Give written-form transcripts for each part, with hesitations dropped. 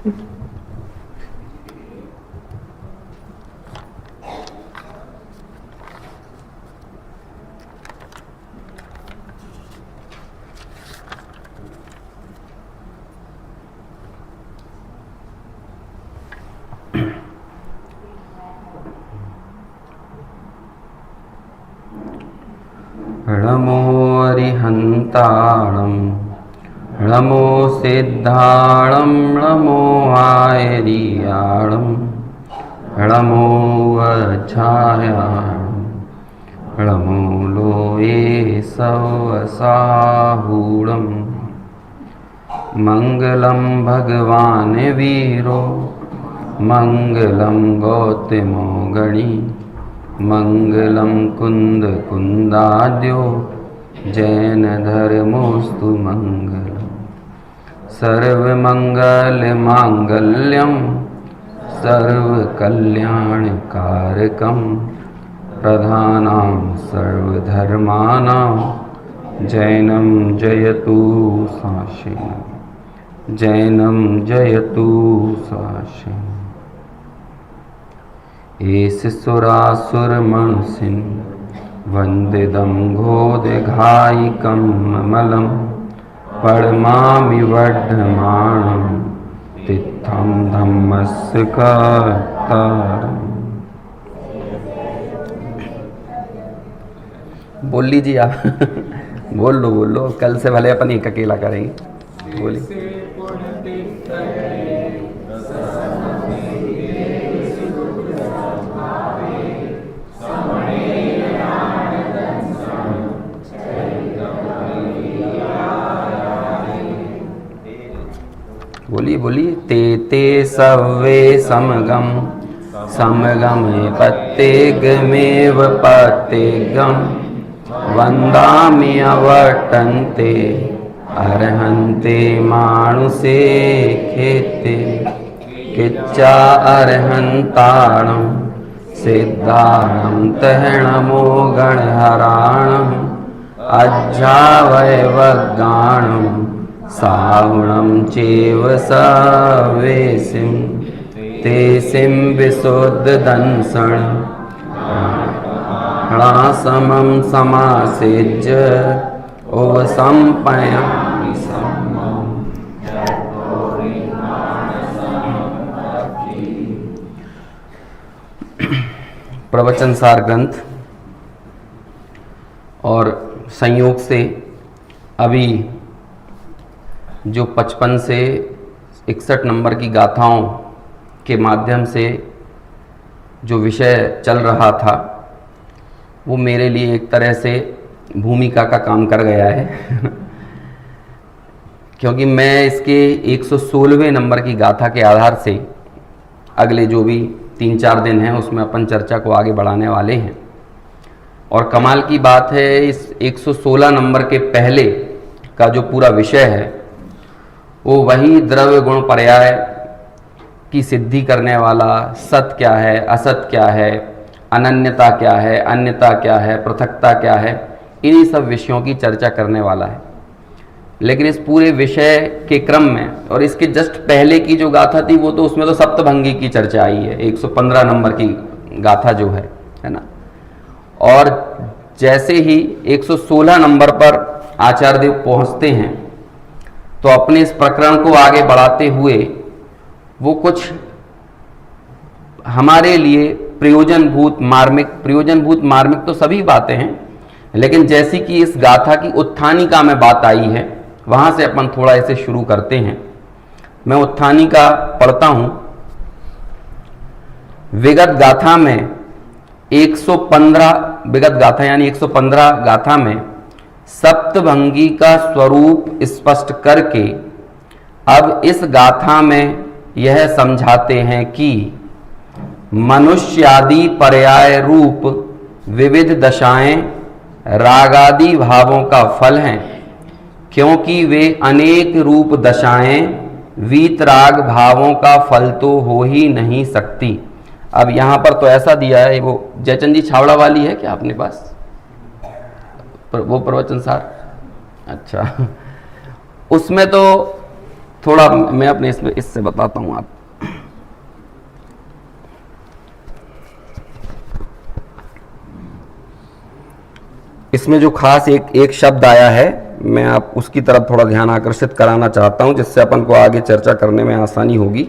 नमो अरिहन्ताणं नमो सिद्धाणं नमो आयरियाणं नमो वज्रायाणं नमो लोये सवसाहूणं मङ्गलं भगवान् वीरो मङ्गलं गौतमो गणी मङ्गलं कुन्द कुन्दाद्यो जैन धर्मोस्तु मङ्गलम् सर्वमङ्गलमाङ्गल्यं सर्वकल्याणकारकं प्रधानां सर्वधर्माणां जैनं जयतु शासनम् जैनं जयतु शासनम् एष सुरासुरमणुषिं वन्दितं घोरघायिकं ममलं परमामि वर्धमानं तीर्थं धम्मस्य कर्तारम्। बोल लीजिए आप। बोल लो, कल से भले अपन एक अकेला करेंगे। बोलिए। बोलिए। ते ते सव्वे समगम समगमे पत्तेगमेव पत्तेगम वन्दामि अवर्तन्ते अर्हन्ते मानुषे खेते किच्चा अर्हन्ताणं सिद्धाणं तहणमो गणहराणम् अज्जावयवगाणं सावणं चेव सवेसिं तेसिं विशुद्धदंसन् ह्लासमं समासेज्य उपसंपयामि सम्मम्। प्रवचन सार ग्रंथ और संयोग से अभी जो 55 से 61 नंबर की गाथाओं के माध्यम से जो विषय चल रहा था वो मेरे लिए एक तरह से भूमिका का काम कर गया है क्योंकि मैं इसके 116वें नंबर की गाथा के आधार से अगले जो भी 3-4 दिन हैं उसमें अपन चर्चा को आगे बढ़ाने वाले हैं। और कमाल की बात है, इस 116 नंबर के पहले का जो पूरा विषय है वो वही द्रव्य गुण पर्याय की सिद्धि करने वाला सत क्या है, असत क्या है, अनन्यता क्या है, अन्यता क्या है, पृथकता क्या है, इन्हीं सब विषयों की चर्चा करने वाला है। लेकिन इस पूरे विषय के क्रम में और इसके जस्ट पहले की जो गाथा थी वो तो उसमें तो सप्तभंगी की चर्चा आई है, 115 नंबर की गाथा जो है ना। और जैसे ही 116 नंबर पर आचार्य देव पहुँचते हैं तो अपने इस प्रकरण को आगे बढ़ाते हुए वो कुछ हमारे लिए प्रयोजनभूत मार्मिक तो सभी बातें हैं, लेकिन जैसी कि इस गाथा की उत्थानिका में बात आई है वहां से अपन थोड़ा इसे शुरू करते हैं। मैं उत्थानिका पढ़ता हूं। विगत गाथा में 115 विगत गाथा यानी 115 गाथा में सप्तभंगी का स्वरूप स्पष्ट करके अब इस गाथा में यह समझाते हैं कि मनुष्यादि पर्याय रूप विविध दशाएं रागादि भावों का फल हैं, क्योंकि वे अनेक रूप दशाएं वीतराग भावों का फल तो हो ही नहीं सकती। अब यहाँ पर तो ऐसा दिया है, वो जयचंद जी छावड़ा वाली है क्या अपने पास वो प्रवचन सार? अच्छा, उसमें तो थोड़ा मैं अपने इससे बताता हूं आप। इसमें जो खास एक शब्द आया है, मैं आप उसकी तरफ थोड़ा ध्यान आकर्षित कराना चाहता हूं, जिससे अपन को आगे चर्चा करने में आसानी होगी।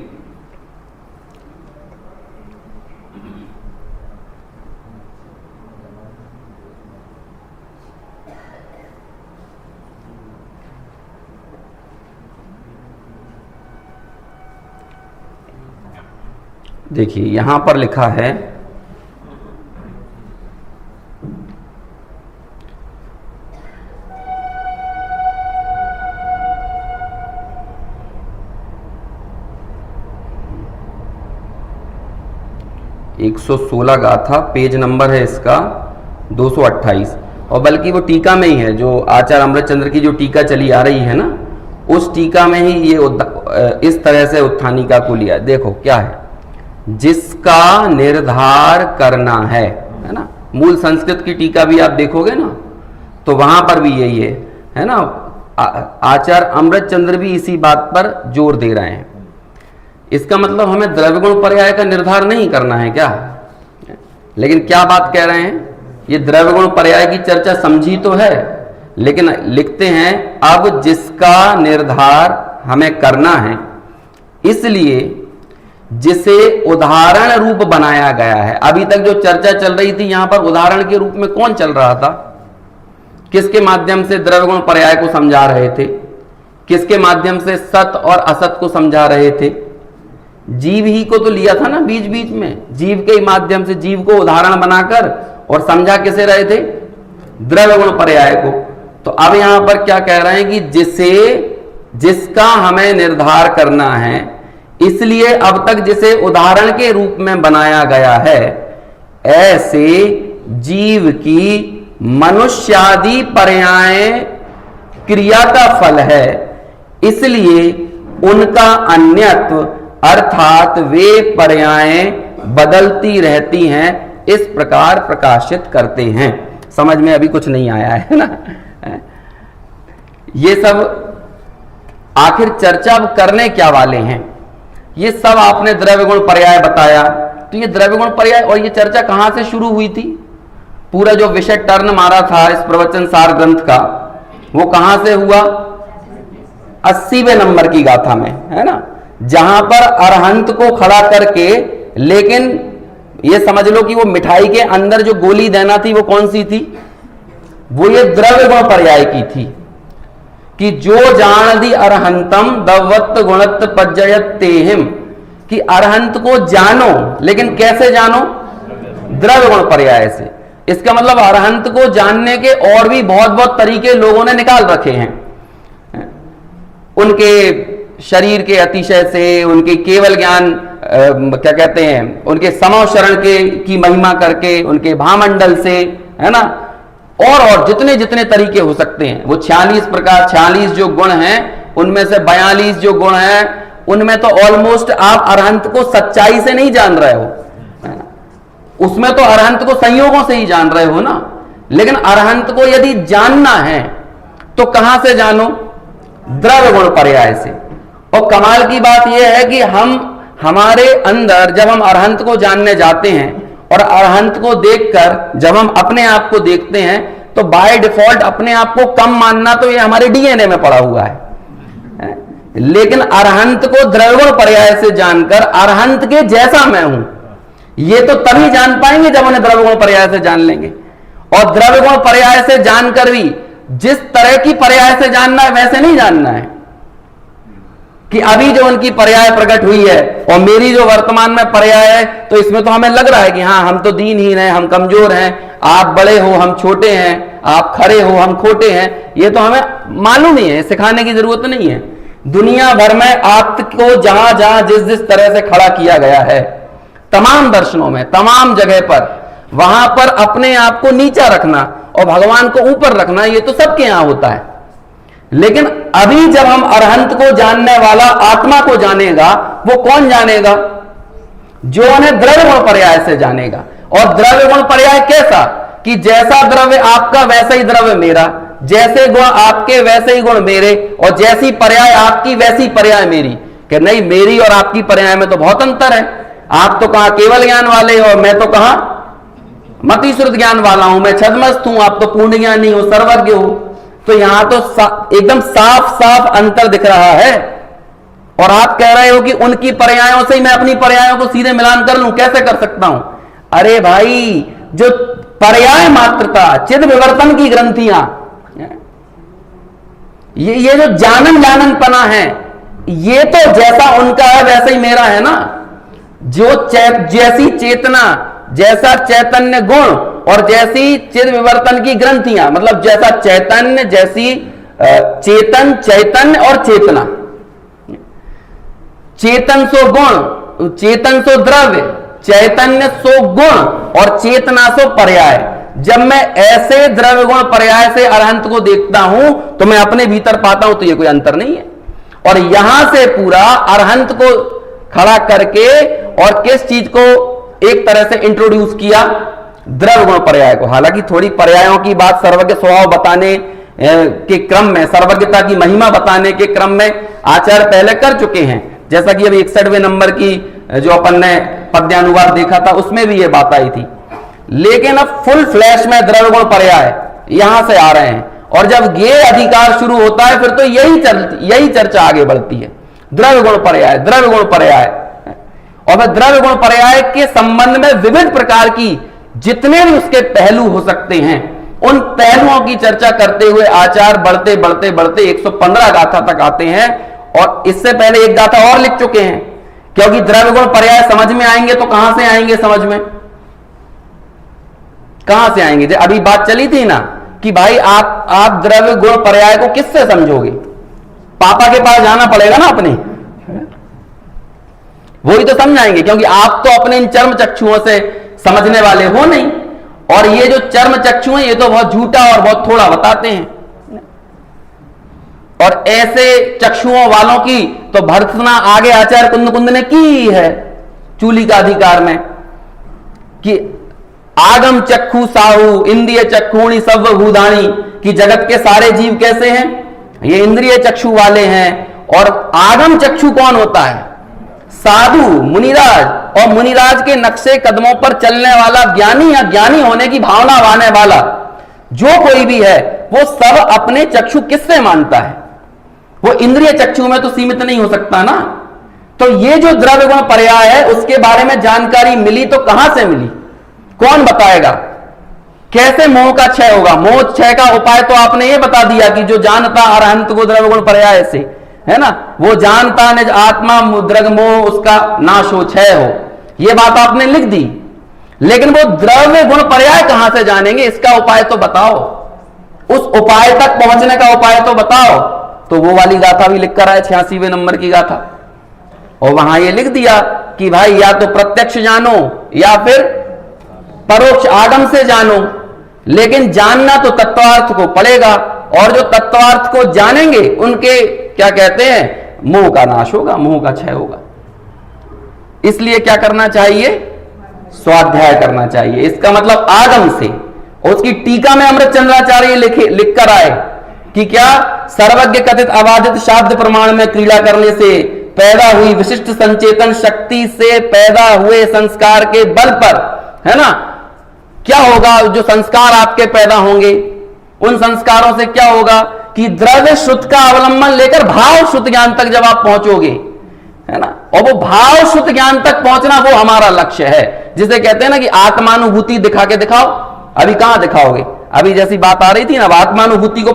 देखिए यहां पर लिखा है एक 116 गाथा, पेज नंबर है इसका 228, और बल्कि वो टीका में ही है, जो आचार्य अमृतचंद्र की जो टीका चली आ रही है ना, उस टीका में ही ये इस तरह से उत्थानिका को लिया। देखो क्या है, जिसका निर्धार करना है ना। मूल संस्कृत की टीका भी आप देखोगे ना, तो वहां पर भी यही है ना। आचार्य अमृतचंद्र भी इसी बात पर जोर दे रहे हैं। इसका मतलब हमें द्रव्य गुण पर्याय का निर्धार नहीं करना है क्या? लेकिन क्या बात कह रहे हैं, ये द्रव्य गुण पर्याय की चर्चा समझी तो है, लेकिन लिखते हैं अब जिसका निर्धार हमें करना है, इसलिए जिसे उदाहरण रूप बनाया गया है। अभी तक जो चर्चा चल रही थी यहां पर उदाहरण के रूप में कौन चल रहा था? किसके माध्यम से द्रव्य गुण पर्याय को समझा रहे थे? किसके माध्यम से सत और असत को समझा रहे थे? जीव ही को तो लिया था ना बीच बीच में, जीव के माध्यम से जीव को उदाहरण बनाकर, और समझा किसे रहे थे? द्रव्य गुण पर्याय को। तो अब यहां पर क्या कह रहे हैं कि जिसका हमें निर्धार करना है, इसलिए अब तक जिसे उदाहरण के रूप में बनाया गया है, ऐसे जीव की मनुष्यादि पर्याय क्रिया का फल है, इसलिए उनका अन्यत्व अर्थात वे पर्याय बदलती रहती हैं, इस प्रकार प्रकाशित करते हैं। समझ में अभी कुछ नहीं आया है ना? ये सब आखिर चर्चा करने क्या वाले हैं? ये सब आपने द्रव्य गुण पर्याय बताया, तो ये द्रव्य गुण पर्याय और ये चर्चा कहां से शुरू हुई थी? पूरा जो विषय टर्न मारा था इस प्रवचन सार ग्रंथ का, वो कहां से हुआ? 80वें नंबर की गाथा में, है ना, जहां पर अरहंत को खड़ा करके, लेकिन ये समझ लो कि वो मिठाई के अंदर जो गोली देना थी वो कौन सी थी? वो ये द्रव्य गुण पर्याय की थी कि जो जान दी अरहंतम दवत्त गुणत्त पज्जयत तेहिम, कि अरहंत को जानो, लेकिन कैसे जानो? द्रव्य गुण पर्याय से। इसका मतलब अरहंत को जानने के और भी बहुत बहुत तरीके लोगों ने निकाल रखे हैं, उनके शरीर के अतिशय से, उनके केवल ज्ञान क्या कहते हैं, उनके समव शरण की महिमा करके, उनके भामंडल से, है ना, और जितने जितने तरीके हो सकते हैं। वो 46 प्रकार 46 जो गुण हैं, उनमें से 42 जो गुण हैं, उनमें तो ऑलमोस्ट आप अरहंत को सच्चाई से नहीं जान रहे हो, उसमें तो अरहंत को संयोगों से ही जान रहे हो ना। लेकिन अरहंत को यदि जानना है तो कहां से जानो? द्रव्य गुण पर्याय से। और कमाल की बात यह है कि हमारे अंदर जब हम अरहंत को जानने जाते हैं और अरहंत को देखकर जब हम अपने आप को देखते हैं, तो बाय डिफॉल्ट अपने आप को कम मानना तो ये हमारे डीएनए में पड़ा हुआ है। लेकिन अरहंत को द्रव्य गुण पर्याय से जानकर अरहंत के जैसा मैं हूं, ये तो तभी जान पाएंगे जब उन्हें द्रव्य गुण पर्याय से जान लेंगे। और द्रव्य गुण पर्याय से जानकर भी जिस तरह की पर्याय से जानना है वैसे नहीं जानना है कि अभी जो उनकी पर्याय प्रकट हुई है और मेरी जो वर्तमान में पर्याय है, तो इसमें तो हमें लग रहा है कि हाँ हम तो दीनहीन हैं, हम कमजोर हैं, आप बड़े हो हम छोटे हैं, आप खरे हो हम खोटे हैं। ये तो हमें मालूम ही है, सिखाने की जरूरत नहीं है। दुनिया भर में आपको जहां जहां जिस जिस तरह से खड़ा किया गया है, तमाम दर्शनों में, तमाम जगह पर, वहां पर अपने आप को नीचा रखना और भगवान को ऊपर रखना, ये तो सबके यहां होता है। लेकिन अभी जब हम अरहंत को जानने वाला आत्मा को जानेगा, वो कौन जानेगा? जो उन्हें द्रव्य गुण पर्याय से जानेगा। और द्रव्य गुण पर्याय कैसा? कि जैसा द्रव्य आपका वैसा ही द्रव्य मेरा, जैसे गुण आपके वैसे ही गुण मेरे, और जैसी पर्याय आपकी वैसी पर्याय मेरी। कि नहीं, मेरी और आपकी पर्याय में तो बहुत अंतर है। आप तो कहां केवल ज्ञान वाले हो, मैं तो कहां मति श्रुत ज्ञान वाला हूं, मैं छद्मस्त हूं, आप तो पूर्ण ज्ञानी हो, सर्वज्ञ हो। तो यहां तो एकदम साफ साफ अंतर दिख रहा है। और आप कह रहे हो कि उनकी पर्यायों से ही मैं अपनी पर्यायों को सीधे मिलान कर लूं, कैसे कर सकता हूं? अरे भाई, जो पर्याय मात्रता, चिद विवर्तन की ग्रंथियां, ये जो जाननपना है, ये तो जैसा उनका है वैसा ही मेरा है ना। जो जैसी चेतना, जैसा चैतन्य गुण और जैसी चिद विवर्तन की ग्रंथियां, मतलब जैसा चैतन्य, जैसी चेतन, चैतन्य और चेतना। चेतन सो गुण, चेतन सो द्रव्य, चैतन्य सो गुण और चेतना सो पर्याय। जब मैं ऐसे द्रव्य गुण पर्याय से अरहंत को देखता हूं तो मैं अपने भीतर पाता हूं तो ये कोई अंतर नहीं है। और यहां से पूरा अरहंत को खड़ा करके और किस चीज को एक तरह से इंट्रोड्यूस किया, द्रव्य गुण पर्याय को। हालांकि थोड़ी पर्यायों की बात सर्वज्ञ स्वभाव बताने के क्रम में, सर्वज्ञता की महिमा बताने के क्रम में आचार्य पहले कर चुके हैं। जैसा कि अभी 61वें नंबर की जो अपन ने पद्यानुवाद देखा था उसमें भी ये बात आई थी। लेकिन अब फुल फ्लैश में द्रव्य गुण पर्याय यहां से आ रहे हैं, और जब ये अधिकार शुरू होता है फिर तो यही चर्चा आगे बढ़ती है। द्रव्य गुण पर्याय, द्रव्य गुण पर्याय। और फिर द्रव्य गुण पर्याय के संबंध में विविध प्रकार की जितने भी उसके पहलू हो सकते हैं, उन पहलुओं की चर्चा करते हुए आचार्य बढ़ते बढ़ते बढ़ते 115 गाथा तक आते हैं। और इससे पहले एक गाथा और लिख चुके हैं, क्योंकि द्रव्य गुण पर्याय समझ में आएंगे तो कहां से आएंगे समझ में, कहां से आएंगे? अभी बात चली थी ना कि भाई आप द्रव्य गुण पर्याय को किससे समझोगे? पापा के पास जाना पड़ेगा ना अपने, वही तो समझाएंगे, क्योंकि आप तो अपने इन चर्म चक्षुओं से समझने वाले हो नहीं। और ये जो चर्म चक्षु हैं ये तो बहुत झूठा और बहुत थोड़ा बताते हैं। और ऐसे चक्षुओं वालों की तो भर्त्सना आगे आचार्य कुंद ने की है चूली का अधिकार में, कि आगम चक्षु साहू इंद्रिय चक्षुणी सब भूदानी, कि जगत के सारे जीव कैसे हैं? ये इंद्रिय चक्षु वाले हैं। और आगम चक्षु कौन होता है? साधु, मुनिराज। और मुनिराज के नक्शे कदमों पर चलने वाला ज्ञानी या ज्ञानी होने की भावना वाने वाला जो कोई भी है, वो सब अपने चक्षु किससे मानता है? वो इंद्रिय चक्षु में तो सीमित नहीं हो सकता ना। तो ये जो द्रव्य गुण पर्याय है उसके बारे में जानकारी मिली तो कहां से मिली? कौन बताएगा? कैसे मोह का क्षय होगा? मोह क्षय का उपाय तो आपने ये बता दिया कि जो जानता अरहंत को द्रव्य गुण पर्याय से, है ना, वो जानता निज आत्मा मुद्रग मोह उसका नाश हो, क्षय हो। ये बात आपने लिख दी। लेकिन वो द्रव्य गुण पर्याय कहां से जानेंगे? इसका उपाय तो बताओ, उस उपाय तक पहुंचने का उपाय तो बताओ। तो वो वाली गाथा भी लिख कर आए, 86वें नंबर की गाथा। और वहां ये लिख दिया कि भाई या तो प्रत्यक्ष जानो या फिर परोक्ष आगम से जानो, लेकिन जानना तो तत्वार्थ को पड़ेगा। और जो तत्वार्थ को जानेंगे उनके क्या कहते हैं, मोह का नाश होगा, मोह का क्षय होगा। इसलिए क्या करना चाहिए? स्वाध्याय करना चाहिए। इसका मतलब आगम से। और उसकी टीका में अमृतचंद्राचार्य लिख कर आए कि क्या सर्वज्ञ कथित अबाधित शाब्द प्रमाण में क्रीड़ा करने से पैदा हुई विशिष्ट संचेतन शक्ति से पैदा हुए संस्कार के बल पर, है ना, क्या होगा? जो संस्कार आपके पैदा होंगे उन संस्कारों से क्या होगा कि द्रव्य शुद्ध का अवलंबन लेकर भाव शुद्ध ज्ञान तक जब आप पहुंचोगे, है ना, और वो भाव शुद्ध ज्ञान तक पहुंचना वो हमारा लक्ष्य है। जिसे कहते हैं ना कि आत्मानुभूति दिखा के दिखाओ। अभी कहां दिखाओगे? अभी जैसी बात आ रही थी ना, आत्मानुभूति को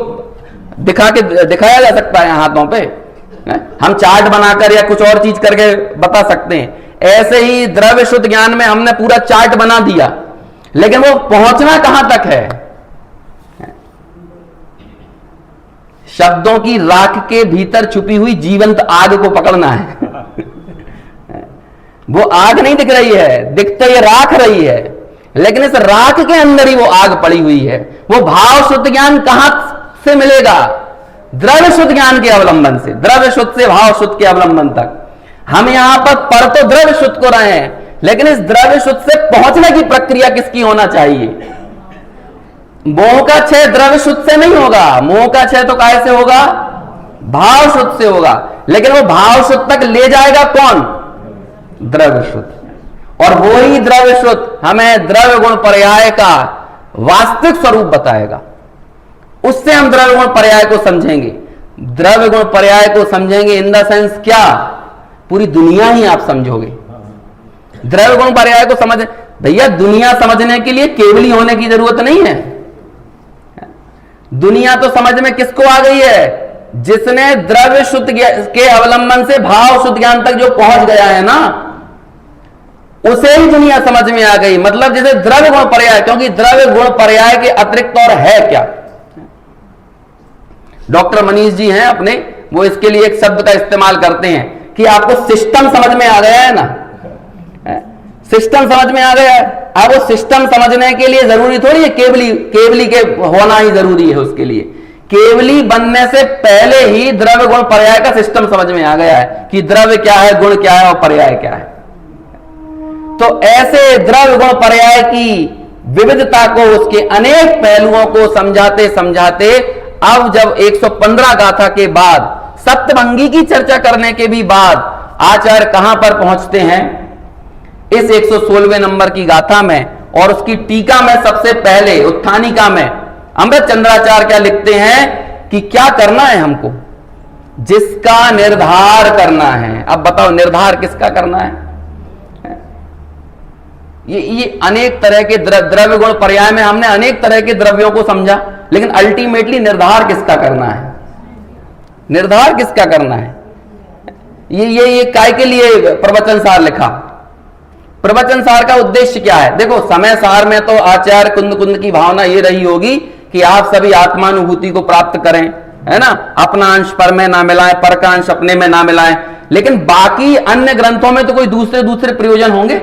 दिखाया जा सकता है हाथों पे, हम चार्ट बनाकर या कुछ और चीज करके बता सकते हैं। ऐसे ही द्रव्य शुद्ध ज्ञान में हमने पूरा चार्ट बना दिया, लेकिन वो पहुंचना कहां तक है? शब्दों की राख के भीतर छुपी हुई जीवंत आग को पकड़ना है। वो आग नहीं दिख रही है, दिख तो ये राख रही है, लेकिन इस राख के अंदर ही वो आग पड़ी हुई है। वो भाव शुद्ध ज्ञान कहां से मिलेगा? द्रव्य शुद्ध ज्ञान के अवलंबन से, द्रव्य शुद्ध से भाव शुद्ध के अवलंबन तक। हम यहां पर पढ़ तो द्रव्य शुद्ध को रहे हैं, लेकिन इस द्रव्य शुद्ध से पहुंचने की प्रक्रिया किसकी होना चाहिए? मोह का क्षय द्रव्य शुद्ध से नहीं होगा, मोह का क्षय तो काय से होगा, भाव शुद्ध से होगा। लेकिन वो भाव शुद्ध तक ले जाएगा कौन, द्रव्य शुद्ध। और वो ही द्रव्य शुद्ध हमें द्रव्य गुण पर्याय का वास्तविक स्वरूप बताएगा। उससे हम द्रव्य गुण पर्याय को समझेंगे। द्रव्य गुण पर्याय को समझेंगे इन द सेंस क्या, पूरी दुनिया ही आप समझोगे। द्रव्य गुण पर्याय को समझ, भैया दुनिया समझने के लिए केवली होने की जरूरत नहीं है। दुनिया तो समझ में किसको आ गई है, जिसने द्रव्य शुद्ध के अवलंबन से भाव शुद्ध ज्ञान तक जो पहुंच गया है ना, उसे ही दुनिया समझ में आ गई। मतलब जैसे द्रव्य गुण पर्याय, क्योंकि द्रव्य गुण पर्याय के अतिरिक्त और है क्या। डॉक्टर मनीष जी हैं अपने, वो इसके लिए एक शब्द का इस्तेमाल करते हैं कि आपको सिस्टम समझ में आ गया है ना, सिस्टम समझ में आ गया है। अब वो सिस्टम समझने के लिए जरूरी थोड़ी है केवली के होना ही जरूरी है। उसके लिए केवली बनने से पहले ही द्रव्य गुण पर्याय का सिस्टम समझ में आ गया है कि द्रव्य क्या है, गुण क्या है और पर्याय क्या है। तो ऐसे द्रव्य गुण पर्याय की विविधता को, उसके अनेक पहलुओं को समझाते समझाते अब जब 115 गाथा के बाद सप्तभंगी की चर्चा करने के भी बाद आचार्य कहां पर पहुंचते हैं, इस 116वें नंबर की गाथा में। और उसकी टीका में सबसे पहले उत्थानिका में अमृत चंद्राचार्य क्या लिखते हैं कि क्या करना है हमको, जिसका निर्धार करना है। अब बताओ निर्धार किसका करना है। ये अनेक तरह के द्रव्य गुण पर्याय में हमने अनेक तरह के द्रव्यों को समझा, लेकिन अल्टीमेटली निर्धार किसका करना है, निर्धार किसका करना है। ये काय के लिए प्रवचन सार लिखा। प्रवचन सार का उद्देश्य क्या है, देखो समय सार में तो आचार्य कुंद कुंद की भावना ये रही होगी कि आप सभी आत्मानुभूति को प्राप्त करें, है ना, अपना अंश पर में ना मिलाएं, पर का अंश अपने में ना मिलाएं। लेकिन बाकी अन्य ग्रंथों में तो कोई दूसरे दूसरे प्रयोजन होंगे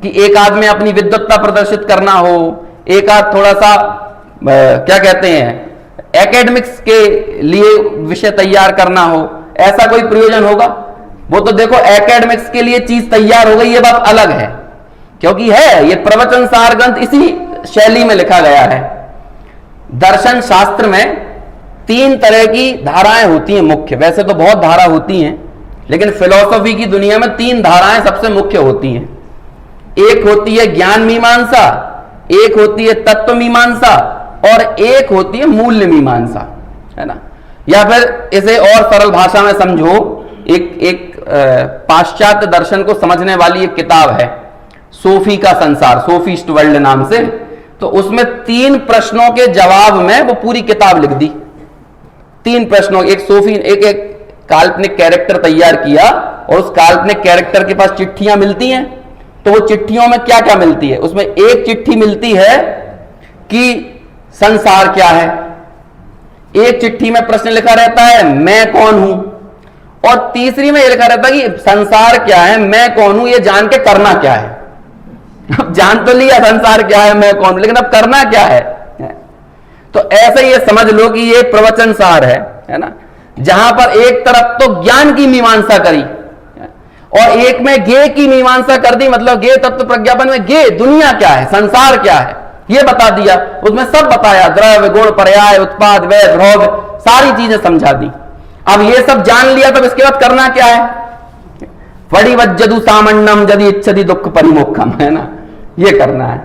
कि एक आध में अपनी विद्वत्ता प्रदर्शित करना हो, एक आध थोड़ा सा क्या कहते हैं एकेडमिक्स के लिए विषय तैयार करना हो, ऐसा कोई प्रयोजन होगा। वो तो देखो एकेडमिक्स के लिए चीज तैयार हो गई, ये बात अलग है, क्योंकि है ये प्रवचन सार ग्रंथ इसी शैली में लिखा गया है। दर्शन शास्त्र में 3 तरह की धाराएं होती हैं मुख्य, वैसे तो बहुत धारा होती हैं, लेकिन फिलॉसफी की दुनिया में 3 धाराएं सबसे मुख्य होती हैं। एक होती है ज्ञान मीमांसा, एक होती है तत्व मीमांसा और एक होती है मूल्य मीमांसा, है ना। या फिर इसे और सरल भाषा में समझो, एक पाश्चात्य दर्शन को समझने वाली एक किताब है सोफी का संसार, सोफिस्ट वर्ल्ड नाम से। तो उसमें 3 प्रश्नों के जवाब में वो पूरी किताब लिख दी। 3 प्रश्नों, एक सोफी एक काल्पनिक कैरेक्टर तैयार किया और उस काल्पनिक कैरेक्टर के पास चिट्ठियां मिलती हैं। तो वो चिट्ठियों में क्या क्या मिलती है, उसमें एक चिट्ठी मिलती है कि संसार क्या है, एक चिट्ठी में प्रश्न लिखा रहता है मैं कौन हूं, और तीसरी में यह लिखा रहता है कि संसार क्या है, मैं कौन हूं, ये जान के करना क्या है। अब जान तो लिया संसार क्या है, मैं कौन हूं, लेकिन अब करना क्या है। तो ऐसे ये समझ लो कि ये प्रवचन सार है ना, जहां पर एक तरफ तो ज्ञान की मीमांसा करी और एक में गे की मीमांसा कर दी। मतलब गे तत्व प्रज्ञापन में गे दुनिया क्या है, संसार क्या है, ये बता दिया। उसमें सब बताया, द्रव्य गुण पर्याय उत्पाद वै भोग, सारी चीजें समझा दी। अब ये सब जान लिया, तब इसके बाद करना क्या है, वड़ी वज्जदु सामन्नम यदि इच्छति दुख परिमोक्षम, है ना, ये करना है।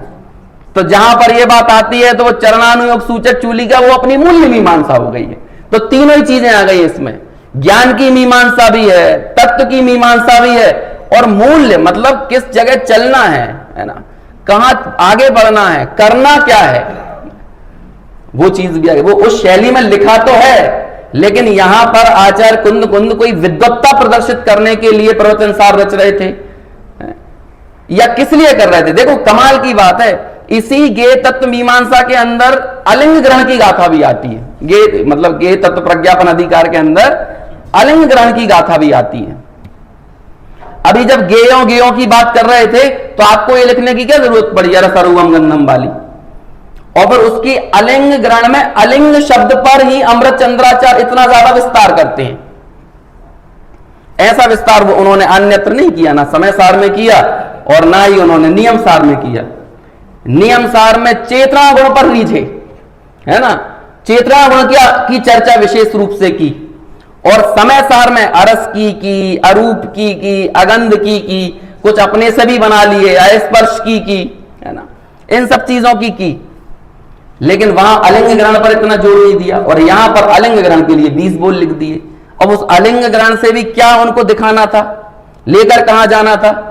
तो जहां पर ये बात आती है तो वो चरणानुयोग सूचक चूली का वो अपनी मूल्य मीमांसा हो गई है। तो तीनों ही चीजें आ गई इसमें, ज्ञान की मीमांसा भी है, तत्व की मीमांसा भी है, और मूल्य मतलब किस जगह चलना है ना, कहां आगे बढ़ना है, करना क्या है, वो चीज भी आ गई। वो उस शैली में लिखा तो है, लेकिन यहां पर आचार्य कुंद कुंद कोई विद्वत्ता प्रदर्शित करने के लिए प्रवचन सार रच रहे थे या किस लिए कर रहे थे। देखो कमाल की बात है, इसी गे तत्व मीमांसा के अंदर अलिंग ग्रहण की गाथा भी आती है। गे मतलब गे तत्व प्रज्ञापन अधिकार के अंदर अलिंग ग्रहण की गाथा भी आती है। अभी जब गेयों की बात कर रहे थे तो आपको ये लिखने की क्या जरूरत पड़ी, अरे सर्वम गंधम वाली, और फिर उसकी अलिंग ग्रहण में अलिंग शब्द पर ही अमृत चंद्राचार्य इतना ज्यादा विस्तार करते हैं। ऐसा विस्तार वो उन्होंने अन्यत्र नहीं किया, ना समय सार में किया और ना ही उन्होंने नियम सार में किया। नियम सार में चेतना गुण पर नीचे, है ना, चेतना गुण की चर्चा विशेष रूप से की, और समय सार में अरस की अरूप की अगंध की, कुछ अपने से भी बना लिए, अस्पर्श की, है ना, इन सब चीजों की, लेकिन वहां अलिंग ग्रहण पर इतना जोर नहीं दिया, और यहां पर अलिंग ग्रहण के लिए 20 बोल लिख दिए। अब उस अलिंग ग्रहण से भी क्या उनको दिखाना था, लेकर कहां जाना था?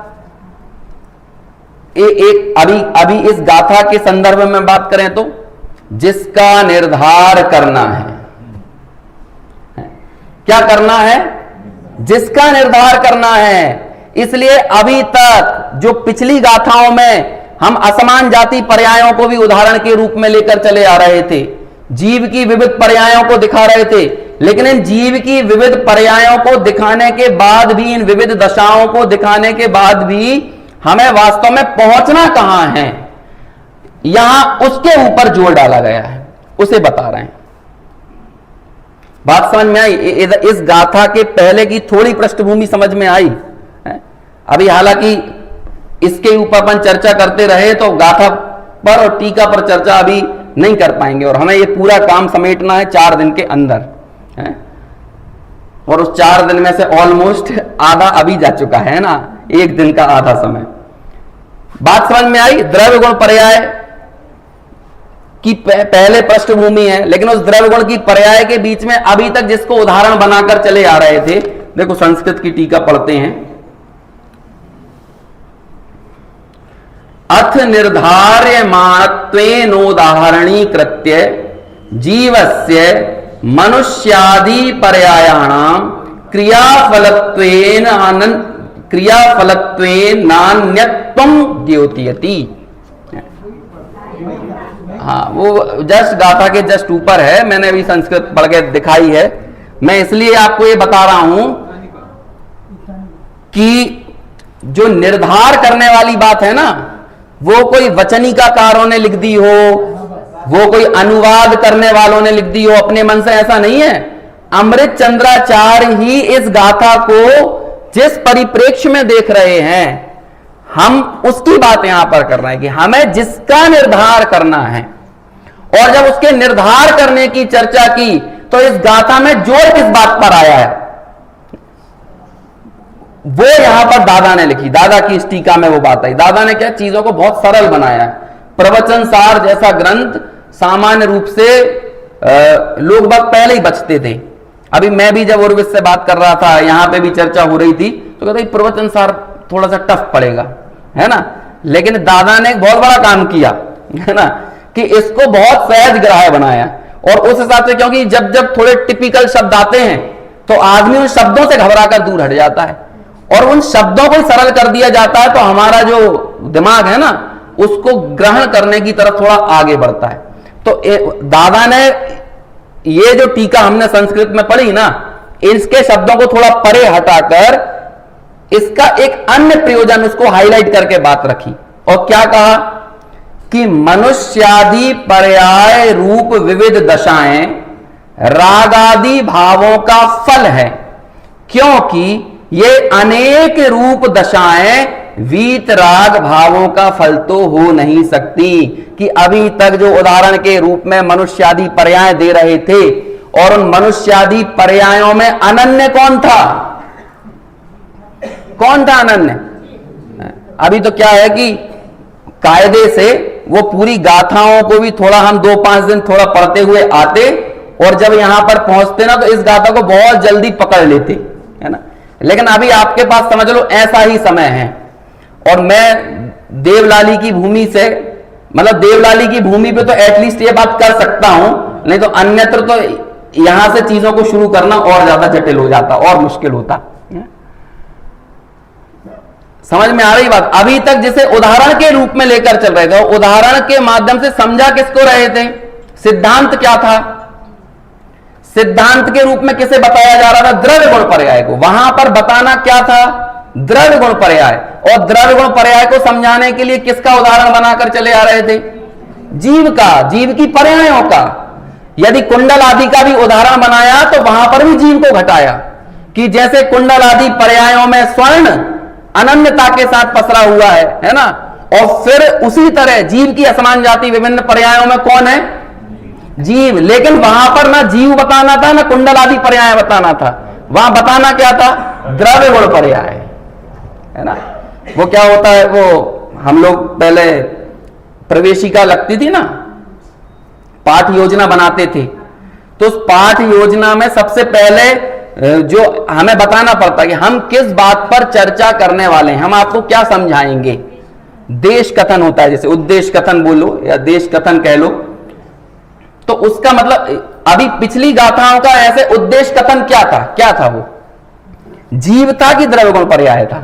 एक अभी इस गाथा के संदर्भ में बात करें तो जिसका निर्धार करना है, क्या करना है? जिसका निर्धार करना है। इसलिए अभी तक जो पिछली गाथाओं में हम असमान जाति पर्यायों को भी उदाहरण के रूप में लेकर चले आ रहे थे, जीव की विविध पर्यायों को दिखा रहे थे, लेकिन इन जीव की विविध पर्यायों को दिखाने के बाद भी, इन विविध दशाओं को दिखाने के बाद भी हमें वास्तव में पहुंचना कहां है, यहां उसके ऊपर जोर डाला गया है, उसे बता रहे हैं। बात समझ में आई? इस गाथा के पहले की थोड़ी पृष्ठभूमि समझ में आई है? अभी हालांकि इसके ऊपर अपन चर्चा करते रहे तो गाथा पर और टीका पर चर्चा अभी नहीं कर पाएंगे, और हमें ये पूरा काम समेटना है 4 दिन के अंदर है? और उस 4 दिन में से ऑलमोस्ट आधा अभी जा चुका है ना, 1 दिन का आधा समय। बात समझ में आई? द्रव्य गुण पर्याय की पहले पृष्ठभूमि है, लेकिन उस द्रव्य गुण की पर्याय के बीच में अभी तक जिसको उदाहरण बनाकर चले आ रहे थे, देखो संस्कृत की टीका पढ़ते हैं। अथ निर्धार्यमाणत्वेनोदाहरणीकृत्य जीवस्य मनुष्यादि पर्यायाणाम क्रियाफलत्वेन नान्यत्वं द्योतयति। हाँ, वो जस्ट गाथा के जस्ट ऊपर है, मैंने अभी संस्कृत पढ़ के दिखाई है। मैं इसलिए आपको ये बता रहा हूं कि जो निर्धार करने वाली बात है ना, वो कोई वचनिकाकारों ने लिख दी हो, वो कोई अनुवाद करने वालों ने लिख दी हो अपने मन से, ऐसा नहीं है। अमृत चंद्राचार्य ही इस गाथा को जिस परिप्रेक्ष्य में देख रहे हैं, हम उसकी बात यहां पर कर रहे हैं कि हमें जिसका निर्धार करना है, और जब उसके निर्धार करने की चर्चा की तो इस गाथा में जोर किस बात पर आया है, वो यहां पर दादा ने लिखी। दादा की इस टीका में वो बात आई। दादा ने क्या चीजों को बहुत सरल बनाया है। प्रवचन सार जैसा ग्रंथ सामान्य रूप से लोग बात पहले ही बचते थे। अभी मैं भी जब उर्विद से बात कर रहा था, यहां पे भी चर्चा हो रही थी, तो कहते प्रवचन सार थोड़ा सा टफ पड़ेगा, है ना, लेकिन दादा ने एक बहुत बड़ा काम किया, है ना, कि इसको बहुत सहज ग्राह्य बनाया। और उस हिसाब से, क्योंकि जब जब थोड़े टिपिकल शब्द आते हैं तो आदमी उन शब्दों से घबराकर दूर हट जाता है, और उन शब्दों को सरल कर दिया जाता है तो हमारा जो दिमाग है ना, उसको ग्रहण करने की तरफ थोड़ा आगे बढ़ता है। तो दादा ने ये जो टीका हमने संस्कृत में पढ़ी ना, इसके शब्दों को थोड़ा परे हटाकर इसका एक अन्य प्रयोजन उसको हाईलाइट करके बात रखी, और क्या कहा कि मनुष्यादि पर्याय रूप विविध दशाएं रागादि भावों का फल है, क्योंकि ये अनेक रूप दशाएं वीत राग भावों का फल तो हो नहीं सकती। कि अभी तक जो उदाहरण के रूप में मनुष्यादि पर्याय दे रहे थे, और उन मनुष्यादि पर्यायों में अनन्य कौन था? कौन था अनन्य? अभी तो क्या है कि कायदे से वो पूरी गाथाओं को भी थोड़ा हम 2-5 दिन थोड़ा पढ़ते हुए आते, और जब यहां पर पहुंचते ना तो इस गाथा को बहुत जल्दी पकड़ लेते, है ना। लेकिन अभी आपके पास समझ लो ऐसा ही समय है, और मैं देवलाली की भूमि से, मतलब देवलाली की भूमि पे तो एटलीस्ट ये बात कर सकता हूं, नहीं तो अन्यत्र तो यहां से चीजों को शुरू करना और ज्यादा जटिल हो जाता, और मुश्किल होता। समझ में आ रही बात? अभी तक जिसे उदाहरण के रूप में लेकर चल रहे थे, उदाहरण के माध्यम से समझा किसको रहे थे? सिद्धांत क्या था? सिद्धांत के रूप में किसे बताया जा रहा था? द्रव्य गुण पर्याय को। वहां पर बताना क्या था? द्रव्य गुण पर्याय। और द्रव्य गुण पर्याय को समझाने के लिए किसका उदाहरण बनाकर चले आ रहे थे? जीव का, जीव की पर्यायों का। यदि कुंडल आदि का भी उदाहरण बनाया तो वहां पर भी जीव को घटाया, कि जैसे कुंडल आदि पर्यायों में स्वर्ण अनन्यता के साथ पसरा हुआ है ना, और फिर उसी तरह जीव की असमान जाति विभिन्न पर्यायों में कौन है? जीव। लेकिन वहां पर ना जीव बताना था ना कुंडल आदि पर्याय बताना था, वहां बताना क्या था? द्रव्य गुण पर्याय, है ना। वो क्या होता है, वो हम लोग पहले प्रवेशिका लगती थी ना, पाठ योजना बनाते थे, तो उस पाठ योजना में सबसे पहले जो हमें बताना पड़ता कि हम किस बात पर चर्चा करने वाले हैं, हम आपको क्या समझाएंगे। देश कथन होता है, जैसे उद्देश्य कथन बोलो या देश कथन कह लो, तो उसका मतलब अभी पिछली गाथाओं का ऐसे उद्देश्य कथन क्या था वो जीव था कि द्रव्य गुण पर्याय था?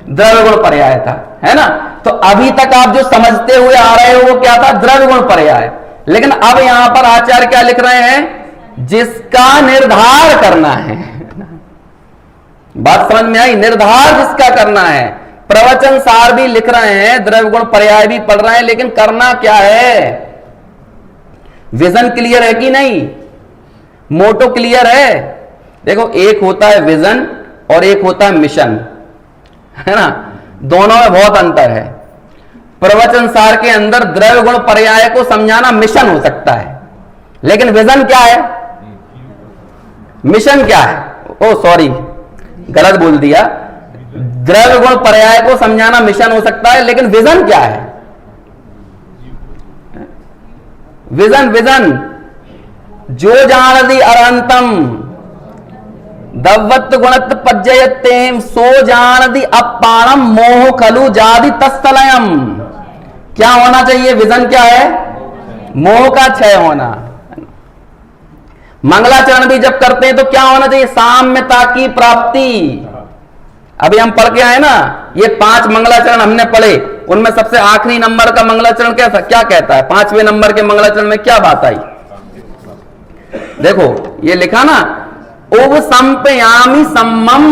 द्रव्य गुण पर्याय था, है ना। तो अभी तक आप जो समझते हुए आ रहे हो वो क्या था? द्रव्य गुण पर्याय। लेकिन अब यहां पर आचार्य क्या लिख रहे हैं? जिसका निर्धार करना है। बात समझ में आई? निर्धार जिसका करना है। प्रवचन सार भी लिख रहे हैं, द्रव्य गुण पर्याय भी पढ़ रहे हैं, लेकिन करना क्या है? विजन क्लियर है कि नहीं? मोटो क्लियर है? देखो, एक होता है विजन और एक होता है मिशन, है ना। दोनों में बहुत अंतर है। प्रवचन सार के अंदर द्रव्य गुण पर्याय को समझाना मिशन हो सकता है, लेकिन विजन क्या है? मिशन क्या है? ओ सॉरी, गलत बोल दिया। द्रव्य गुण पर्याय को समझाना मिशन हो सकता है, लेकिन विजन क्या है? विजन जो जानदि अरंतम दवत गुणत पज्जयतेम सो जानदि अपारम मोह खलु जादि तस्तलयम। क्या होना चाहिए? विजन क्या है? मोह का क्षय होना। मंगलाचरण भी जब करते हैं तो क्या होना चाहिए? साम्यता की प्राप्ति। अभी हम पढ़ के आए ना, ये 5 मंगलाचरण हमने पढ़े, उनमें सबसे आखिरी नंबर का मंगलाचरण क्या कहता है? 5वें नंबर के मंगलाचरण में क्या बात आई? देखो, ये लिखा ना, उप संपयामि सम्मम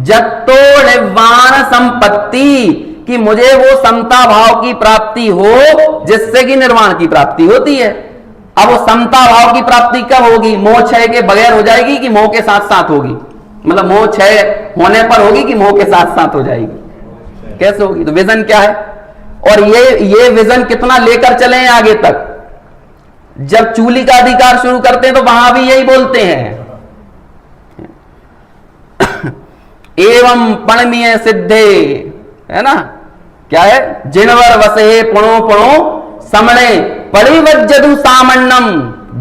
जत्तो निर्वाण संपत्ति, कि मुझे वो समता भाव की प्राप्ति हो जिससे कि निर्वाण की प्राप्ति होती है। अब वो समता भाव की प्राप्ति कब होगी? मोह क्षय के बगैर हो जाएगी कि मोह के साथ साथ होगी? मतलब मोह क्षय होने पर होगी कि मोह के साथ साथ हो जाएगी? कैसे होगी? तो विजन क्या है? और ये विजन कितना लेकर चले हैं आगे तक? जब चूली का अधिकार शुरू करते हैं तो वहां भी यही बोलते हैं, एवं पणमीय सिद्धे, है ना। क्या है? जिनवर वसे पुणो पुणो समणे परिवज्जदु सामन्नम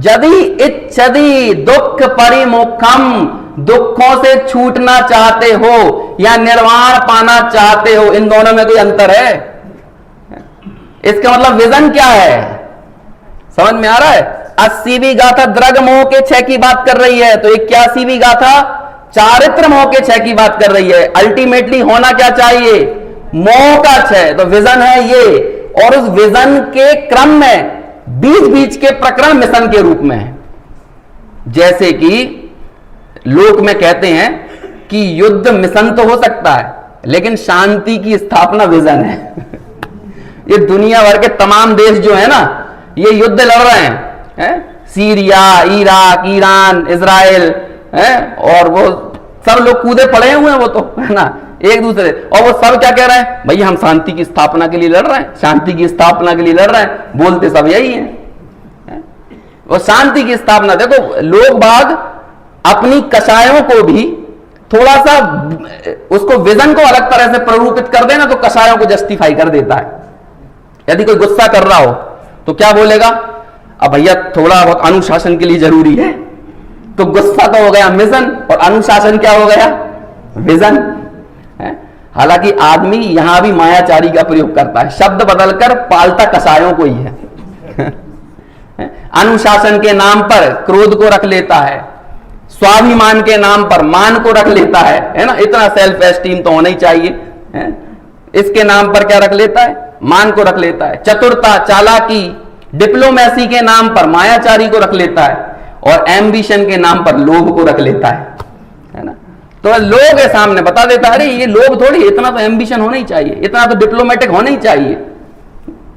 यदि इच्छदि दुख परिमुखम। दुखों से छूटना चाहते हो या निर्वाण पाना चाहते हो, इन दोनों में कोई अंतर है? इसका मतलब विजन क्या है? समझ में आ रहा है? 80वीं गाथा द्रग मोह के क्षय की बात कर रही है, तो 81वीं गाथा चारित्र मोह के क्षय की बात कर रही है। अल्टीमेटली होना क्या चाहिए? मोह का क्षय। तो विजन है ये, और उस विजन के क्रम में बीच बीच के प्रकरण मिशन के रूप में है। जैसे कि लोक में कहते हैं कि युद्ध मिशन तो हो सकता है, लेकिन शांति की स्थापना विजन है। ये दुनिया भर के तमाम देश जो है ना, ये युद्ध लड़ रहे हैं, सीरिया, इराक, ईरान, इजराइल, और वो सब लोग कूदे पड़े हुए हैं, वो तो, है ना, एक दूसरे। और वो सब क्या कह रहे हैं? भैया हम शांति की स्थापना के लिए लड़ रहे हैं, शांति की स्थापना के लिए लड़ रहे हैं। बोलते सब यही है। वो शांति की स्थापना। देखो, लोग बाग अपनी कषायों को भी थोड़ा सा उसको विजन को अलग तरह से प्ररूपित कर देना, तो कषायों को जस्टिफाई कर देता है। यदि कोई गुस्सा कर रहा हो तो क्या बोलेगा? अब भैया थोड़ा बहुत अनुशासन के लिए जरूरी है, तो गुस्सा तो हो गया मिशन, और अनुशासन क्या हो गया? विजन। हालांकि आदमी यहां भी मायाचारी का प्रयोग करता है, शब्द बदलकर पालता कसायों को ही है। अनुशासन के नाम पर क्रोध को रख लेता है, स्वाभिमान के नाम पर मान को रख लेता है ना। इतना सेल्फ एस्टीम तो होना ही चाहिए, है? इसके नाम पर क्या रख लेता है? मान को रख लेता है। चतुरता, चालाकी, डिप्लोमेसी के नाम पर मायाचारी को रख लेता है, और एम्बिशन के नाम पर लोभ को रख लेता है ना। तो लोग के सामने बता देता है, अरे ये लोग थोड़ी, इतना तो एम्बिशन होना ही चाहिए, इतना तो डिप्लोमेटिक होना ही चाहिए।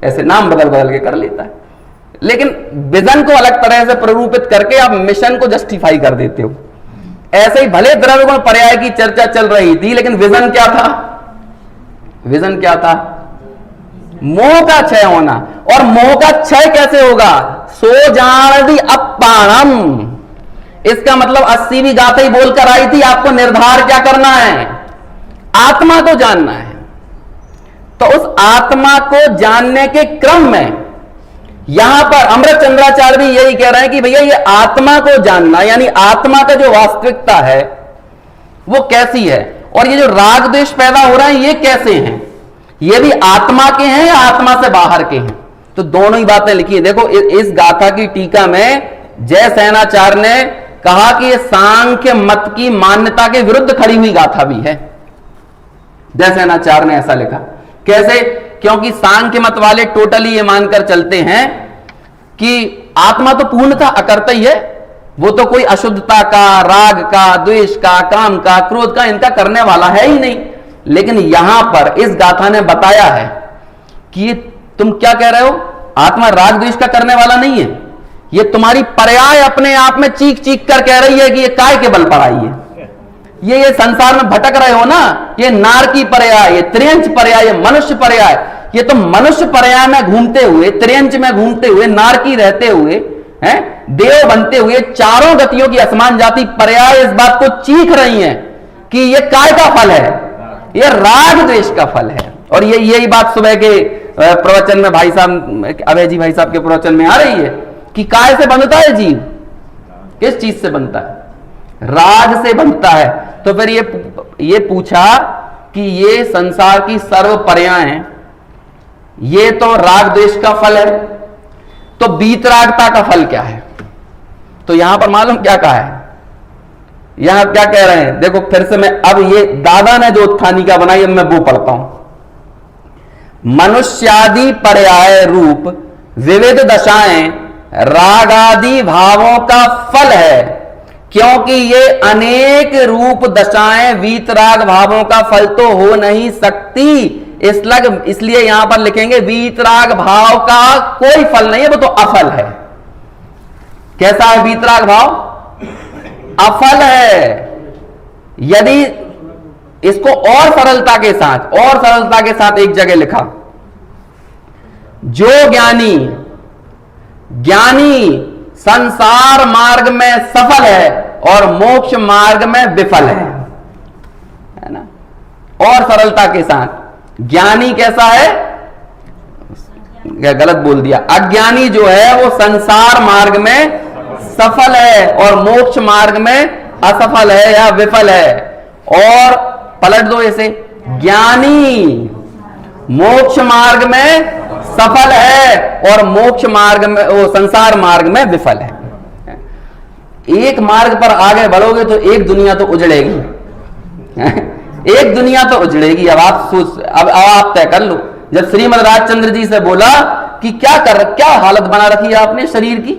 ऐसे नाम बदल बदल के कर लेता है। लेकिन विजन को अलग तरह से प्ररूपित करके आप मिशन को जस्टिफाई कर देते हो। ऐसे ही भले द्रव्य गुण पर्याय की चर्चा चल रही थी, लेकिन विजन क्या था? विजन क्या था? मोह का क्षय होना। और मोह का क्षय कैसे होगा? सो जान अपाणम। इसका मतलब 80वीं गाथा ही बोलकर आई थी, आपको निर्धार क्या करना है? आत्मा को जानना है। तो उस आत्मा को जानने के क्रम में यहां पर अमृत चंद्राचार्य भी यही कह रहे हैं कि भैया ये आत्मा को जानना, यानी आत्मा का जो वास्तविकता है वो कैसी है, और ये जो राग द्वेष पैदा हो रहे हैं ये कैसे हैं, ये भी आत्मा के हैं या आत्मा से बाहर के हैं? तो दोनों ही बातें लिखी है। देखो इस गाथा की टीका में जय सेनाचार्य ने कहा कि ये सांख्य मत की मान्यता के विरुद्ध खड़ी हुई गाथा भी है। जय सेनाचार्य ने ऐसा लिखा। कैसे? क्योंकि सांख्य मत वाले टोटली ये मानकर चलते हैं कि आत्मा तो पूर्णतः अकर्ता ही है, वो तो कोई अशुद्धता का, राग का, द्वेष का, काम का, क्रोध का इनका करने वाला है ही नहीं। लेकिन यहां पर इस गाथा ने बताया है कि ये तुम क्या कह रहे हो, आत्मा राग द्वेष का करने वाला नहीं है, ये तुम्हारी पर्याय अपने आप में चीख चीख कर कह रही है कि ये काय के बल पर आई है, ये संसार में भटक रहे हो ना, ये नारकी पर्याय, ये त्रियंच पर्याय, ये मनुष्य पर्याय, ये तो मनुष्य पर्याय में घूमते हुए, त्रियंच में घूमते हुए, नारकी रहते हुए, हैं देव बनते हुए, चारों गतियों की असमान जाति पर्याय इस बात को चीख रही हैं कि ये काय का फल है, ये राग द्वेष का फल है। और ये यही बात सुबह के प्रवचन में भाई साहब, अभय जी भाई साहब के प्रवचन में आ रही है कि काय से बनता है जीव, किस चीज से बनता है? राग से बनता है। तो फिर ये पूछा कि ये संसार की सर्व पर्याय ये तो राग द्वेष का फल है, तो बीतरागता का फल क्या है? तो यहां पर मालूम क्या कहा है, यहां क्या कह रहे हैं? देखो फिर से मैं, अब ये दादा ने जो उत्थानिका बनाई, अब मैं वो पढ़ता हूं। मनुष्यादि पर्याय रूप विविध दशाएं रागादि भावों का फल है, क्योंकि ये अनेक रूप दशाएं वीतराग भावों का फल तो हो नहीं सकती, इसलिए यहां पर लिखेंगे वीतराग भाव का कोई फल नहीं है, वो तो अफल है। कैसा है वीतराग भाव? अफल है। यदि इसको और सरलता के साथ एक जगह लिखा, जो ज्ञानी संसार मार्ग में सफल है और मोक्ष मार्ग में विफल है ना? और सरलता के साथ, ज्ञानी कैसा है? क्या गलत बोल दिया? अज्ञानी जो है वो संसार मार्ग में सफल है और मोक्ष मार्ग में असफल है या विफल है। और पलट दो इसे, ज्ञानी मोक्ष मार्ग में सफल है और मोक्ष मार्ग में, वो संसार मार्ग में विफल है। एक मार्ग पर आगे बढ़ोगे तो एक दुनिया तो उजड़ेगी, एक दुनिया तो उजड़ेगी। अब आप तय कर लो। जब श्रीमद राजचंद्र जी से बोला कि क्या हालत बना रखी है आपने शरीर की,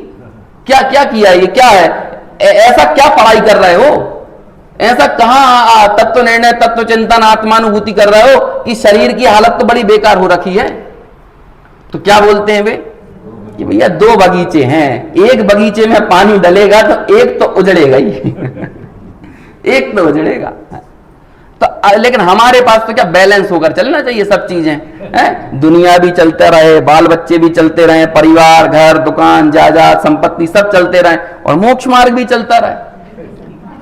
क्या किया, ये क्या है, ऐसा क्या पढ़ाई कर रहे हो, ऐसा कहां तत्व निर्णय, तत्व चिंतन, आत्मानुभूति कर रहे हो कि शरीर की हालत तो बड़ी बेकार हो रखी है? तो क्या बोलते हैं वे कि भैया दो बगीचे हैं, एक बगीचे में पानी डलेगा तो एक तो उजड़ेगा ही एक तो उजड़ेगा। तो लेकिन हमारे पास तो क्या बैलेंस होकर चलना चाहिए सब चीजें, दुनिया भी चलते रहे, बाल बच्चे भी चलते रहे, परिवार, घर, दुकान, जायदाद, संपत्ति सब चलते रहे और मोक्ष मार्ग भी चलता रहे।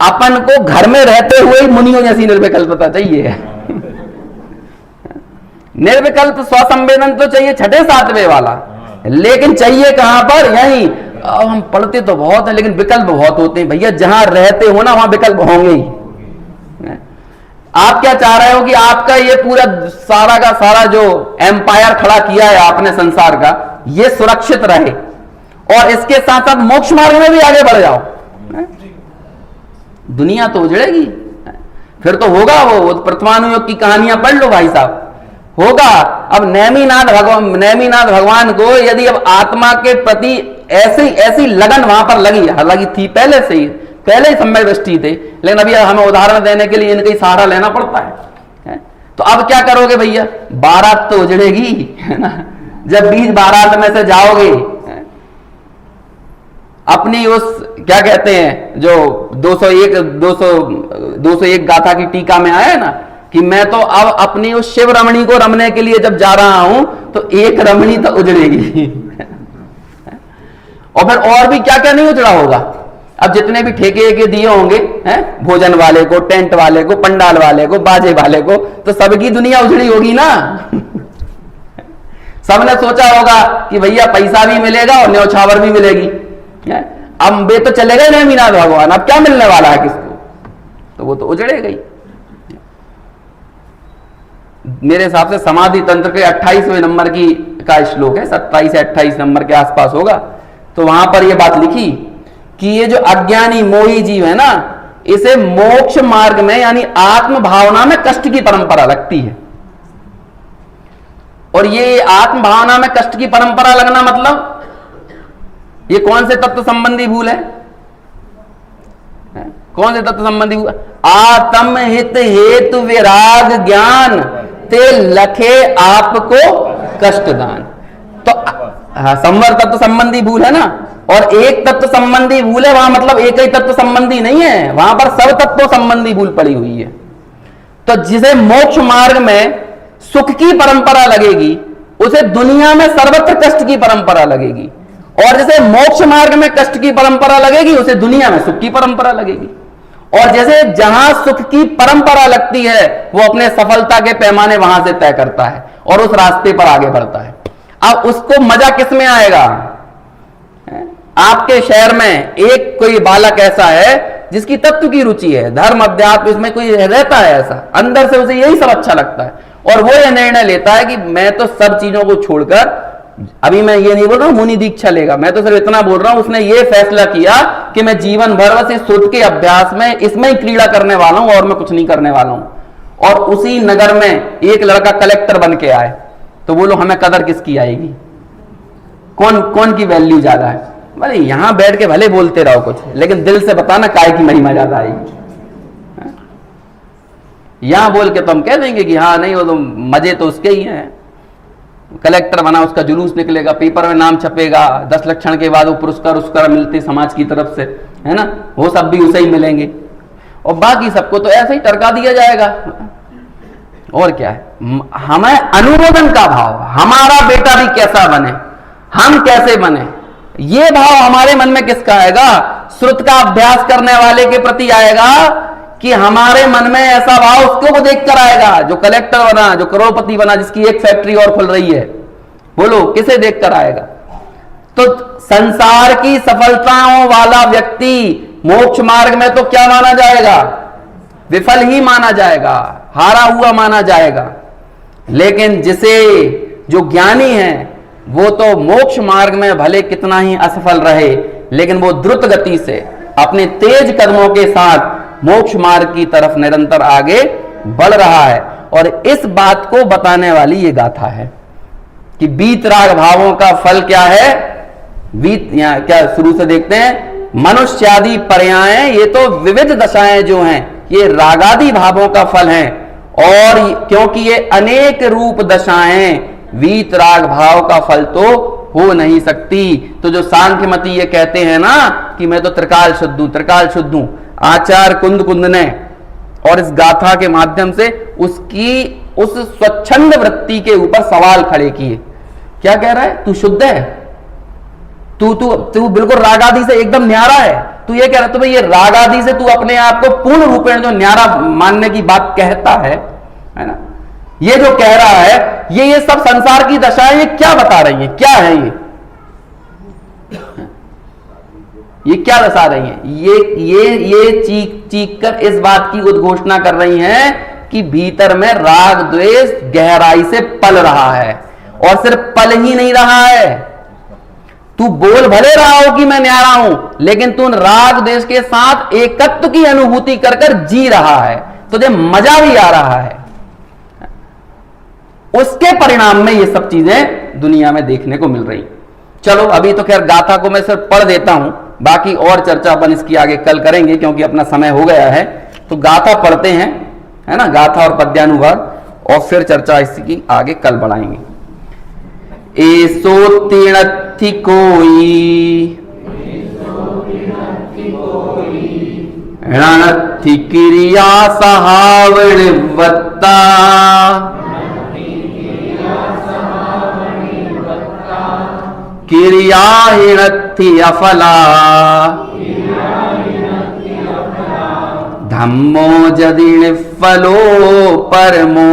अपन को घर में रहते हुए ही मुनियों जैसी निर्विकल्पता चाहिए निर्विकल्प स्वसंवेदन तो चाहिए छठे सातवें वाला, लेकिन चाहिए कहां पर? यही। हम पढ़ते तो बहुत है लेकिन विकल्प बहुत होते हैं भैया, जहां रहते हो ना वहां विकल्प होंगे ही। आप क्या चाह रहे हो कि आपका ये पूरा सारा का सारा जो एम्पायर खड़ा किया है आपने संसार का, ये सुरक्षित रहे और इसके साथ साथ मोक्ष मार्ग में भी आगे बढ़ जाओ। दुनिया तो उजड़ेगी, फिर तो होगा वो प्रथमानुयोग की कहानियां पढ़ लो भाई साहब, होगा। अब नेमिनाथ भगवान को यदि अब आत्मा के प्रति ऐसी लगन वहां पर लगी थी पहले ही सम्यक दृष्टि थे, लेकिन अभी हमें उदाहरण देने के लिए इनका सहारा लेना पड़ता है। तो अब क्या करोगे भैया? बारात तो उजड़ेगी, है ना? जब बीच बारात में से जाओगे, अपनी उस क्या कहते हैं जो 201 गाथा की टीका में आया है ना कि मैं तो अब अपनी उस शिव रमणी को रमने के लिए जब जा रहा हूं तो एक रमणी तो उजड़ेगी और फिर और भी क्या क्या नहीं उजड़ा होगा। अब जितने भी ठेके के दिए होंगे हैं, भोजन वाले को, टेंट वाले को, पंडाल वाले को, बाजे वाले को, तो सबकी दुनिया उजड़ी होगी ना सबने सोचा होगा कि भैया पैसा भी मिलेगा और न्यौछावर भी मिलेगी, अब वे तो चले गए नहीं मीनाथ भगवान, अब क्या मिलने वाला है किसको, तो वो तो उजड़े गई। मेरे हिसाब से समाधि तंत्र के 28वें नंबर की का श्लोक है, 27 से 28 नंबर के आसपास होगा। तो वहां पर यह बात लिखी कि ये जो अज्ञानी मोही जीव है ना, इसे मोक्ष मार्ग में यानी आत्म भावना में कष्ट की परंपरा लगती है। और ये आत्म भावना में कष्ट की परंपरा लगना मतलब ये कौन से तत्व संबंधी भूल है? कौन से तत्व संबंधी भूल? आत्म हित हेतु विराग ज्ञान ते लखे आपको कष्टदान। तो संवर तत्व संबंधी भूल है ना, और एक तत्व संबंधी भूल है, वहां मतलब एक ही तत्व संबंधी नहीं है, वहां पर सब तत्वों संबंधी भूल पड़ी हुई है। तो जिसे मोक्ष मार्ग में सुख की परंपरा लगेगी उसे दुनिया में सर्वत्र कष्ट की परंपरा लगेगी, और जिसे मोक्ष मार्ग में कष्ट की परंपरा लगेगी उसे दुनिया में सुख की परंपरा लगेगी। और जैसे जहां सुख की परंपरा लगती है वो अपने सफलता के पैमाने वहां से तय करता है और उस रास्ते पर आगे बढ़ता है। अब उसको मजा किस में आएगा? आपके शहर में एक कोई बालक ऐसा है जिसकी तत्व की रुचि है, धर्म अध्यात्म, इसमें कोई रहता है ऐसा, अंदर से उसे यही सब अच्छा लगता है, और वो ये निर्णय लेता है कि मैं तो सब चीजों को छोड़कर, अभी मैं ये नहीं बोल रहा हूं मुनि दीक्षा लेगा, मैं तो सिर्फ इतना बोल रहा हूं उसने ये फैसला किया कि मैं जीवन भर बस इस सुध के अभ्यास में इसमें ही क्रीड़ा करने वाला हूं और मैं कुछ नहीं करने वाला हूं। और उसी नगर में एक लड़का कलेक्टर बन के आए, तो बोलो हमें कदर किसकी आएगी? कौन की वैल्यू ज्यादा है? भले यहां बैठ के भले बोलते रहो कुछ, लेकिन दिल से बताना काय की महिमा ज्यादा आएगी। यहां बोल के तो हम कह देंगे कि हाँ नहीं वो तो मजे तो उसके ही हैं, कलेक्टर बना उसका जुलूस निकलेगा, पेपर में नाम छपेगा, 10 लक्षण के बाद वो पुरस्कार मिलते समाज की तरफ से, है ना, वो सब भी उसे ही मिलेंगे, और बाकी सबको तो ऐसे ही टरका दिया जाएगा। और क्या है, हमें अनुमोदन का भाव, हमारा बेटा भी कैसा बने, हम कैसे बने, ये भाव हमारे मन में किसका आएगा? श्रुत का अभ्यास करने वाले के प्रति आएगा कि हमारे मन में ऐसा भाव उसको देखकर आएगा जो कलेक्टर बना, जो करोड़पति बना, जिसकी एक फैक्ट्री और खुल रही है। बोलो किसे देखकर आएगा? तो संसार की सफलताओं वाला व्यक्ति मोक्ष मार्ग में तो क्या माना जाएगा? विफल ही माना जाएगा, हारा हुआ माना जाएगा। लेकिन जिसे जो ज्ञानी है वो तो मोक्ष मार्ग में भले कितना ही असफल रहे, लेकिन वो द्रुत गति से अपने तेज कदमों के साथ मोक्ष मार्ग की तरफ निरंतर आगे बढ़ रहा है। और इस बात को बताने वाली ये गाथा है कि वीतराग भावों का फल क्या है। यहां क्या शुरू से देखते हैं, मनुष्यादि पर्याय, ये तो विविध दशाएं जो हैं ये रागादि भावों का फल हैं, और क्योंकि ये अनेक रूप दशाएं वीतराग भाव का फल तो हो नहीं सकती। तो जो सांख्यमती ये कहते हैं ना कि मैं तो त्रिकाल शुद्ध हूं, आचार्य कुंद ने और इस गाथा के माध्यम से उसकी उस स्वच्छंद वृत्ति के ऊपर सवाल खड़े किए। क्या कह रहा है? तू शुद्ध है, तू बिल्कुल रागादि से एकदम न्यारा है। तू ये कह रहा है तो भाई ये रागादि से तू अपने आप को पूर्ण रूपेण जो न्यारा मानने की बात कहता है ना, ये जो कह रहा है ये सब संसार की दशाएं ये क्या बता रही हैं? क्या है ये क्या दर्शा रही हैं? ये चीख कर इस बात की उद्घोषणा कर रही हैं कि भीतर में राग द्वेष गहराई से पल रहा है, और सिर्फ पल ही नहीं रहा है, तू बोल भले रहा हो कि मैं न्यारा हूं, लेकिन तू राग द्वेष के साथ एकत्व की अनुभूति कर कर जी रहा है, तुझे मजा भी आ रहा है। उसके परिणाम में ये सब चीजें दुनिया में देखने को मिल रही। चलो अभी तो खैर गाथा को मैं सिर्फ पढ़ देता हूं, बाकी और चर्चा अपन इसकी आगे कल करेंगे क्योंकि अपना समय हो गया है। तो गाथा पढ़ते हैं, है ना, गाथा और पद्यानुवाद, और फिर चर्चा इसकी आगे कल बढ़ाएंगे। एसो तिणथि कोई णथि क्रिया सहावणवत्ता क्रिया हिणथि अफला धम्मो यदि निफलो परमो।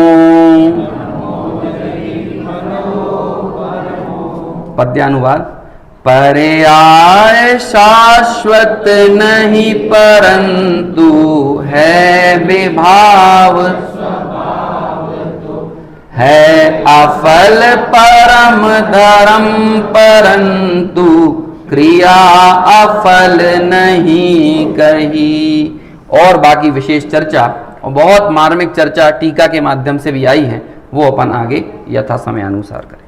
पद्यानुवाद। पर्याय शाश्वत नहीं परंतु है विभाव, है अफल परम धर्म परंतु क्रिया अफल नहीं कही। और बाकी विशेष चर्चा और बहुत मार्मिक चर्चा टीका के माध्यम से भी आई है, वो अपन आगे यथा समय अनुसार करें।